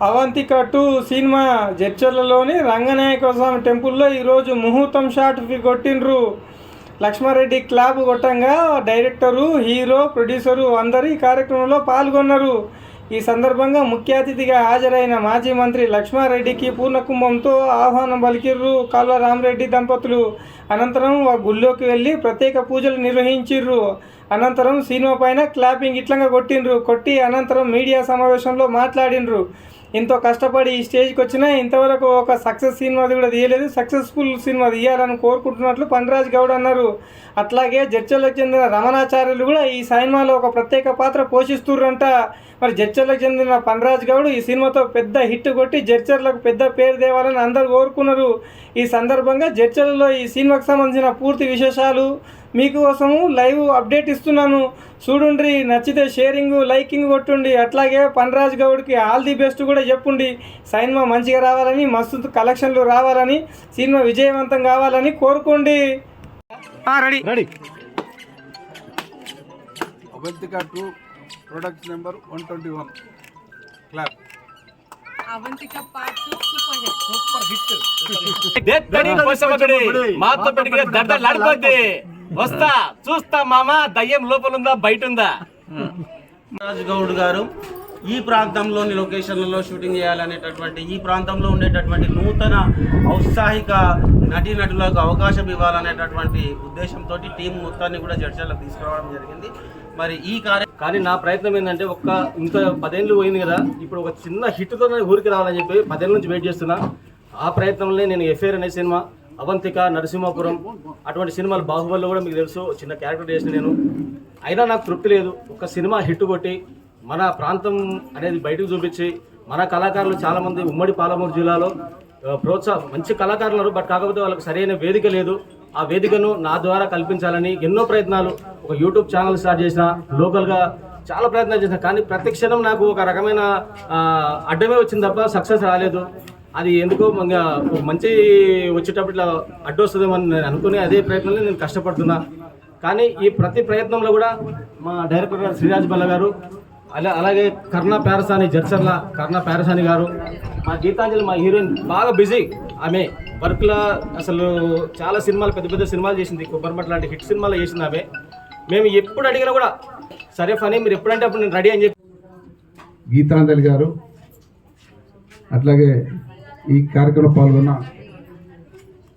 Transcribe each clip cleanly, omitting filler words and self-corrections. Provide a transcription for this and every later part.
Avantika 2 cinema జడ్చర్లలోని రంగనాయక స్వామి టెంపుల్లో ఈరోజు ముహూర్తం షాట్ కొట్టిండ్రు. లక్ష్మారెడ్డి క్లాప్ కొట్టంగా డైరెక్టరు, హీరో, ప్రొడ్యూసరు అందరూ ఈ కార్యక్రమంలో పాల్గొన్నారు. ఈ సందర్భంగా ముఖ్య అతిథిగా హాజరైన మాజీ మంత్రి లక్ష్మారెడ్డికి పూర్ణకుంభంతో ఆహ్వానం పలికిర్రు కాల్వ రామరెడ్డి దంపతులు. అనంతరం గుళ్ళోకి వెళ్ళి ప్రత్యేక పూజలు నిర్వహించిర్రు. అనంతరం సినిమా పైన క్లాపింగ్ ఇట్లంగా కొట్టి అనంతరం మీడియా సమావేశంలో మాట్లాడిండ్రు. ఎంతో కష్టపడి ఈ స్టేజ్కి వచ్చినా ఇంతవరకు ఒక సక్సెస్ సినిమా కూడా తీయలేదు, సక్సెస్ఫుల్ సినిమా తీయాలని కోరుకుంటున్నట్లు పన్రాజ్ గౌడ్ అన్నారు. అట్లాగే జడ్చర్లకు చెందిన రమణాచార్యులు కూడా ఈ సినిమాలో ఒక ప్రత్యేక పాత్ర పోషిస్తుర్రంట. మరి జడ్చర్లకు చెందిన పన్రాజ్ గౌడ్ ఈ సినిమాతో పెద్ద హిట్ కొట్టి జడ్చర్లకు పెద్ద పేరు తేవాలని అందరు కోరుకున్నారు. ఈ సందర్భంగా జడ్చర్లలో ఈ సినిమాకి సంబంధించిన పూర్తి విశేషాలు మీకోసము లైవ్ అప్డేట్ ఇస్తున్నాను, చూడుండ్రి. నచ్చితే షేరింగ్, లైకింగ్ కొట్టుండి. అట్లాగే పన్రాజ్ గౌడ్కి ఆల్ ది బెస్ట్ కూడా చెప్పుండి. సినిమా మంచిగా రావాలని, మస్తు కలెక్షన్లు రావాలని, సినిమా విజయవంతం కావాలని కోరుకోండి. Ready. Avantika 2 product number 121 clap. Avantika part 2 super hit. వస్తా చూస్తా మామ, దయ్యం లోపల ఉందా బయట ఉందా. రాజ్ గౌడ్ గారు ఈ ప్రాంతంలోని లొకేషన్లలో షూటింగ్ చేయాలనేటటువంటి, ఈ ప్రాంతంలో ఉండేటటువంటి నూతన ఔత్సాహిక నటీనటులకు అవకాశం ఇవ్వాలనేటటువంటి ఉద్దేశంతో టీం మొత్తాన్ని కూడా జడ్చర్లకు తీసుకురావడం జరిగింది. మరి ఈ కానీ నా ప్రయత్నం ఏంటంటే ఇంత 10 ఏళ్ళు పోయింది కదా, ఇప్పుడు ఒక చిన్న హిట్తో ఊరికి రావాలని చెప్పి 10 ఏళ్ళ నుంచి వెయిట్ చేస్తున్నా. ఆ ప్రయత్నంలో నేను ఎఫ్ఐఆర్ అనే సినిమా, అవంతిక, నరసింహాపురం అటువంటి సినిమాలు, బాహుబలిలో కూడా మీకు తెలుసు చిన్న క్యారెక్టర్ చేసిన నేను. అయినా నాకు తృప్తి లేదు. ఒక సినిమా హిట్ కొట్టి మన ప్రాంతం అనేది బయటకు చూపించి, మన కళాకారులు చాలామంది ఉమ్మడి పాలమూరు జిల్లాలో మంచి కళాకారులు ఉన్నారు, బట్ కాకపోతే వాళ్ళకి సరైన వేదిక లేదు. ఆ వేదికను నా ద్వారా కల్పించాలని ఎన్నో ప్రయత్నాలు, ఒక యూట్యూబ్ ఛానల్ స్టార్ట్ చేసిన, లోకల్గా చాలా ప్రయత్నాలు చేసిన, కానీ ప్రతి క్షణం నాకు ఒక రకమైన అడ్డమే వచ్చింది తప్ప సక్సెస్ రాలేదు. అది ఎందుకో మంచి వచ్చేటప్పుడు ఇట్లా అడ్డు వస్తుందేమని నేను అనుకుని అదే ప్రయత్నంలో నేను కష్టపడుతున్నా. కానీ ఈ ప్రతి ప్రయత్నంలో కూడా మా డైరెక్టర్ గారు శ్రీరాజ్ బల్ల గారు, అలాగే కర్ణ ప్యారసాని, జడ్చర్ల కర్ణ ప్యారసాని గారు, మా గీతాంజలి, మా హీరోయిన్ బాగా బిజీ. ఆమె వర్క్లో అసలు చాలా సినిమాలు, పెద్ద పెద్ద సినిమాలు చేసింది, కొబ్బరిమట్ లాంటి హిట్ సినిమాలు చేసింది ఆమె. మేము ఎప్పుడు అడిగినా కూడా సరే ఫనీ, మీరు ఎప్పుడంటే అప్పుడు నేను రెడీ అని చెప్పి. గీతాంజలి గారు, అట్లాగే ఈ కార్యక్రమంలో పాల్గొన్న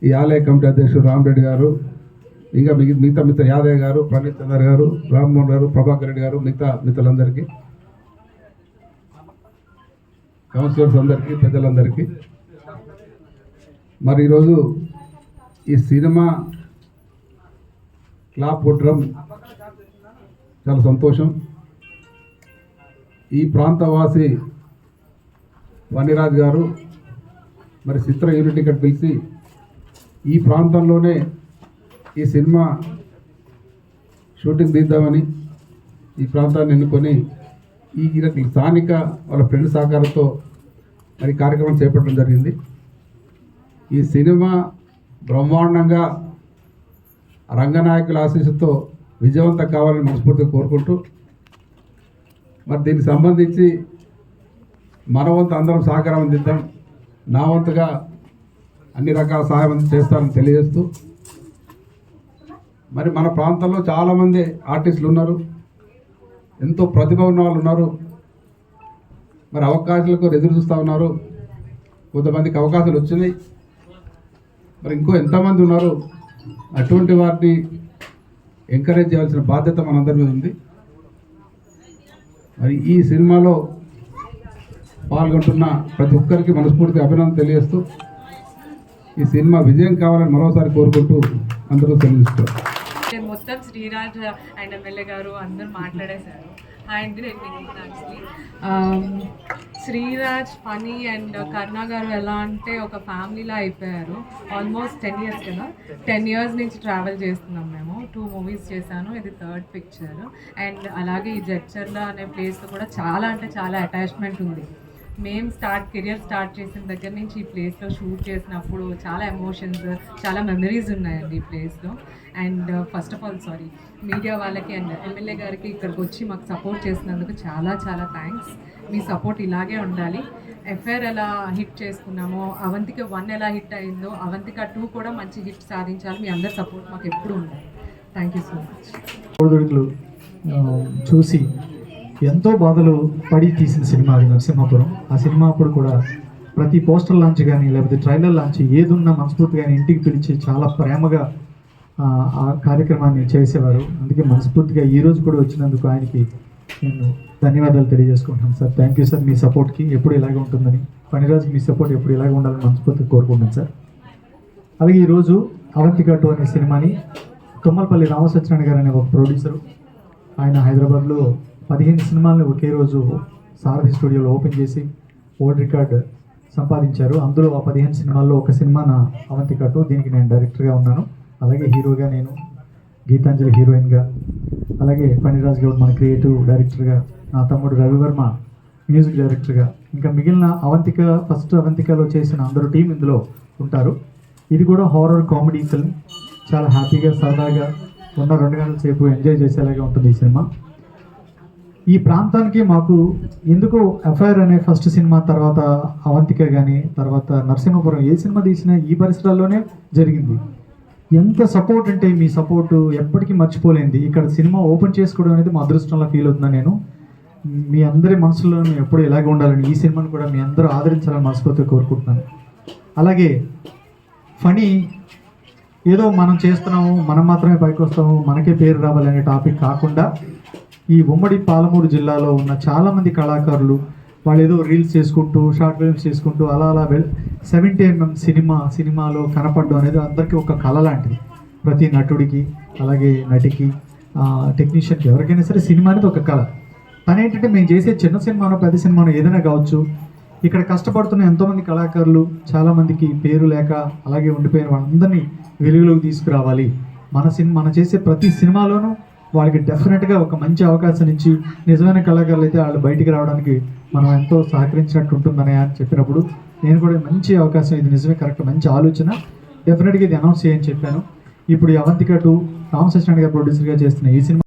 ఈ ఆలయ కమిటీ అధ్యక్షుడు రామరెడ్డి గారు, ఇంకా మిగతా యాదయ్య గారు, ప్రణీత్ చందర్ గారు, రామ్మోహన్ గారు, ప్రభాకర్ రెడ్డి గారు, మిగతా మిత్రులందరికీ, కౌన్సిలర్స్ అందరికీ, పెద్దలందరికీ, మరి ఈరోజు ఈ సినిమా క్లాప్ కొట్టడం చాలా సంతోషం. ఈ ప్రాంతవాసి వనిరాజ్ గారు మరి చిత్ర యూనిట్ ఇక్కడ పిలిచి ఈ ప్రాంతంలోనే ఈ సినిమా షూటింగ్ తీద్దామని ఈ ప్రాంతాన్ని ఎన్నుకొని ఈ స్థానిక వాళ్ళ ఫ్రెండ్ సహకారంతో మరి కార్యక్రమం చేపట్టడం జరిగింది. ఈ సినిమా బ్రహ్మాండంగా రంగనాయకుల ఆశీస్సుతో విజయవంతం కావాలని మనస్ఫూర్తిగా కోరుకుంటూ, మరి దీనికి సంబంధించి మన వంతు అందరం సహకారం అందిద్దాం, నా వంతుగా అన్ని రకాల సహాయం చేస్తారని తెలియజేస్తూ, మరి మన ప్రాంతంలో చాలామంది ఆర్టిస్టులు ఉన్నారు, ఎంతో ప్రతిభ ఉన్న వాళ్ళు ఉన్నారు, మరి అవకాశాలకు ఎదురు చూస్తూ ఉన్నారు. కొంతమందికి అవకాశాలు వచ్చినాయి, మరి ఇంకో ఎంతమంది ఉన్నారు. అటువంటి వారిని ఎంకరేజ్ చేయాల్సిన బాధ్యత మనందరి మీద ఉంది. మరి ఈ సినిమాలో పాల్గొంటున్న ప్రతి ఒక్కరికి మనస్ఫూర్తిగా అభినందన తెలియజేస్తూ ఈ సినిమా విజయం కావాలని మరోసారి కోరుకుంటూ అందరూ తెలియజేస్తారు. మొత్తం శ్రీరాజ్ అండ్ ఎమ్మెల్యే గారు అందరూ మాట్లాడేశారు. And actually Sriraj, Phani and Karna గారు ఎలా అంటే ఒక ఫ్యామిలీలా అయిపోయారు. ఆల్మోస్ట్ 10 years కదా, 10 years నుంచి ట్రావెల్ చేస్తున్నాం మేము. 2 movies చేశాను, ఇది 3rd పిక్చర్. అండ్ అలాగే ఈ జడ్చర్ల అనే ప్లేస్లో కూడా చాలా అంటే చాలా అటాచ్మెంట్ ఉంది. మేము కెరియర్ స్టార్ట్ చేసిన దగ్గర నుంచి ఈ ప్లేస్లో షూట్ చేసినప్పుడు చాలా ఎమోషన్స్, చాలా మెమరీస్ ఉన్నాయండి ఈ ప్లేస్లో. And first of all sorry media వాళ్ళకి అండ్ ఎమ్మెల్యే గారికి ఇక్కడికి వచ్చి మాకు సపోర్ట్ చేసినందుకు చాలా చాలా థ్యాంక్స్. మీ సపోర్ట్ ఇలాగే ఉండాలి. ఎఫ్ఐఆర్ ఎలా హిట్ చేసుకున్నామో, అవంతిక 1 ఎలా హిట్ అయిందో, అవంతిక 2 కూడా మంచి హిట్ సాధించాలి. మీ అందరి సపోర్ట్ మాకు ఎప్పుడు ఉండాలి. Thank you so much. కోడిదొడుకులు చూసి ఎంతో బాధలు పడి తీసిన సినిమా అది నరసింహాపురం. ఆ సినిమా అప్పుడు కూడా ప్రతి పోస్టర్ లాంచ్ కానీ లేకపోతే ట్రైలర్ లాంచ్ ఏదున్నా మనస్ఫూర్తిగా ఇంటికి పిలిచి చాలా ప్రేమగా ఆ కార్యక్రమాన్ని చేసేవారు. అందుకే మనస్ఫూర్తిగా ఈరోజు కూడా వచ్చినందుకు ఆయనకి నేను ధన్యవాదాలు తెలియజేసుకుంటాను సార్. Thank you sir. మీ సపోర్ట్కి ఎప్పుడు ఇలాగే ఉంటుందని, ఫణిరాజ్కి మీ సపోర్ట్ ఎప్పుడు ఇలాగే ఉండాలని మనస్ఫూర్తిగా కోరుకుంటాను సార్. అలాగే ఈరోజు అవంతిక 2 అనే సినిమాని తుమ్మలపల్లి రామసత్యనారాయణ గారు అనే ఒక ప్రొడ్యూసరు, ఆయన హైదరాబాద్లో 15 సినిమాలను ఒకే రోజు సారథి స్టూడియోలో ఓపెన్ చేసి వరల్డ్ రికార్డ్ సంపాదించారు. అందులో ఆ 15 సినిమాల్లో ఒక సినిమా నా అవంతిక 2. దీనికి నేను డైరెక్టర్గా ఉన్నాను. అలాగే హీరోగా నేను, గీతాంజలి హీరోయిన్గా, అలాగే ఫణిరాజ్ గౌడ్ మన క్రియేటివ్ డైరెక్టర్గా, నా తమ్ముడు రవివర్మ మ్యూజిక్ డైరెక్టర్గా, ఇంకా మిగిలిన అవంతిక ఫస్ట్ అవంతికలో చేసిన అందరూ టీం ఇందులో ఉంటారు. ఇది కూడా హారర్ కామెడీ ఫిల్మ్. చాలా హ్యాపీగా సరదాగా ఉన్న 2 గంటల సేపు ఎంజాయ్ చేసేలాగా ఉంటుంది ఈ సినిమా. ఈ ప్రాంతానికి మాకు ఎందుకు ఎఫ్ఐఆర్ అనే ఫస్ట్ సినిమా, తర్వాత అవంతిక కానీ, తర్వాత నరసింహపురం, ఏ సినిమా తీసినా ఈ పరిసరాల్లోనే జరిగింది. ఎంత సపోర్ట్ అంటే మీ సపోర్టు ఎప్పటికీ మర్చిపోలేంది. ఇక్కడ సినిమా ఓపెన్ చేసుకోవడం అనేది మా అదృష్టంలా ఫీల్ అవుతున్నాను నేను. మీ అందరి మనసులో ఎప్పుడు ఇలాగే ఉండాలని, ఈ సినిమాను కూడా మీ అందరూ ఆదరించాలని మనస్ఫూర్తిగా కోరుకుంటున్నాను. అలాగే ఫణి ఏదో మనం చేస్తున్నాము, మనం మాత్రమే పైకి వస్తాము, మనకే పేరు రావాలనే టాపిక్ కాకుండా ఈ ఉమ్మడి పాలమూరు జిల్లాలో ఉన్న చాలామంది కళాకారులు వాళ్ళు ఏదో రీల్స్ చేసుకుంటూ, షార్ట్ ఫిల్మ్స్ చేసుకుంటూ అలా 70mm సినిమాలో కనపడడం అనేది అందరికీ ఒక కళ లాంటిది. ప్రతి నటుడికి, అలాగే నటికి, టెక్నీషియన్కి, ఎవరికైనా సరే సినిమా అనేది ఒక కళ. తను ఏంటంటే మేము చేసే చిన్న సినిమానో పెద్ద సినిమానో ఏదైనా కావచ్చు, ఇక్కడ కష్టపడుతున్న ఎంతోమంది కళాకారులు, చాలామందికి పేరు లేక అలాగే ఉండిపోయిన వాళ్ళందరినీ వెలుగులోకి తీసుకురావాలి. మనం చేసే ప్రతి సినిమాలోనూ వాళ్ళకి డెఫినెట్గా ఒక మంచి అవకాశం ఇచ్చి, నిజమైన కళాకారులు అయితే వాళ్ళు బయటికి రావడానికి మనం ఎంతో సహకరించినట్టు ఉంటుందని అని చెప్పినప్పుడు నేను కూడా మంచి అవకాశం, ఇది నిజమే, కరెక్ట్, మంచి ఆలోచన, డెఫినెట్గా ఇది అనౌన్స్ చేయని చెప్పాను. ఇప్పుడు ఈ అవంతిక 2 రామసత్యనారాయణ గారు ప్రొడ్యూసర్గా చేస్తున్న ఈ సినిమా